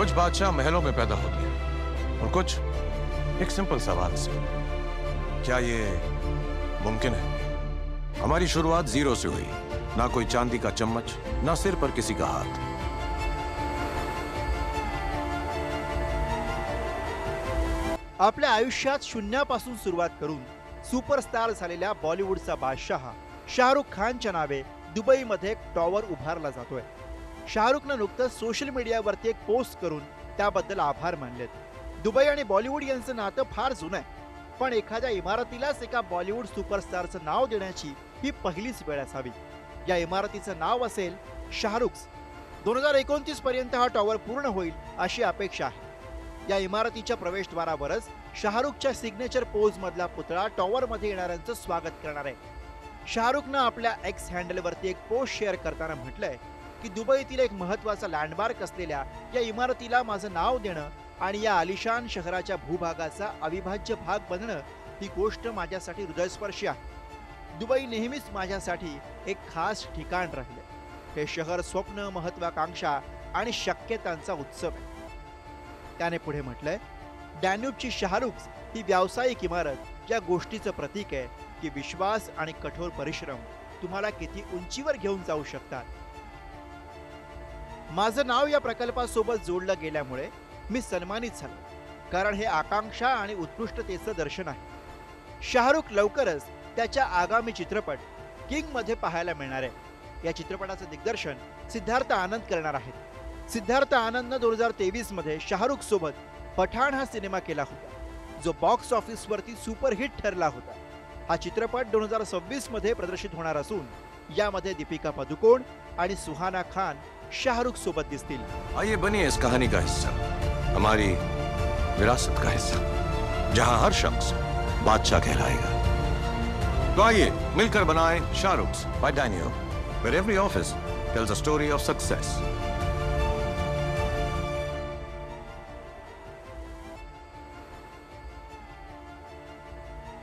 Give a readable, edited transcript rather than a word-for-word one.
कुछ बादशाह महलों में पैदा होते हैं और कुछ एक सिंपल सवाल से। क्या ये मुमकिन है? हमारी शुरुआत जीरो से हुई, ना कोई चांदी का चम्मच, ना सिर पर किसी का हाथ। आपल्या आयुष्यात शून्यापासून सुरुवात करून सुपरस्टार झालेल्या बॉलिवूडचा बादशाह शाहरुख खानच्या नावे दुबईमध्ये एक टॉवर उभारला जातोय। शाहरुखनं नुकतंच सोशल मीडियावरती एक पोस्ट करून त्याबद्दल आभार मानलेत। दुबई आणि बॉलिवूड यांचं नातं फार जुनं आहे, पण एखाद्या इमारतीलाच एका बॉलिवूड सुपरस्टारचं नाव देण्याची ही पहिलीच वेळ असावी। या इमारतीचं नाव असेल शाहरुख। 2029 पर्यंत हा टॉवर पूर्ण होईल अशी अपेक्षा आहे। या इमारतीच्या प्रवेशद्वारावरच शाहरुखच्या सिग्नेचर पोज मधला पुतळा टॉवर मध्ये येणाऱ्यांचं स्वागत करणार आहे। शाहरुखनं आपल्या एक्स हँडलवरती एक पोस्ट शेअर करताना म्हटलंय की दुबईतील एक महत्त्वाचा लँडमार्क असलेल्या या इमारतीला माझं नाव देणं आणि या आलिशान शहराच्या भूभागाचा अविभाज्य भाग बनणं ही गोष्ट माझ्यासाठी हृदयस्पर्शी आहे। दुबई नेहमीच माझ्यासाठी एक खास ठिकाण राहिलं। हे शहर स्वप्न, महत्वाकांक्षा आणि शक्यतांचा उत्सव आहे। त्याने पुढे म्हटलंय, डॅन्यूबची शाहरुख ही व्यावसायिक इमारत या गोष्टीचं प्रतीक आहे की विश्वास आणि कठोर परिश्रम तुम्हाला किती उंचीवर घेऊन जाऊ शकतात। माझं नाव या प्रकल्पासोबत जोडलं गेल्यामुळे मी सन्मानित झालो, कारण हे आकांक्षा आणि उत्कृष्टतेचं दर्शन आहे। शाहरुख लवकरच त्याच्या आगामी चित्रपट किंग मध्ये पाहायला मिळणार आहे। या चित्रपटाचं दिग्दर्शन सिद्धार्थ आनंद करणार आहेत। सिद्धार्थ आनंदनं 2023 मध्ये शाहरुख सोबत पठाण हा सिनेमा केला होता, जो बॉक्स ऑफिस वरती सुपरहिट ठरला होता। हा चित्रपट 2026 मध्ये प्रदर्शित होणार असून यामध्ये दीपिका पादुकोण आणि सुहाना खान शाहरुख सोबत दिसतील। आइए बनिए इस कहानी का हिस्सा, हमारी विरासत का हिस्सा, जहां हर शख्स बादशाह कहलाएगा। तो आइए मिलकर बनाएं Shahrukh bye Daniel, where every office tells a story of success.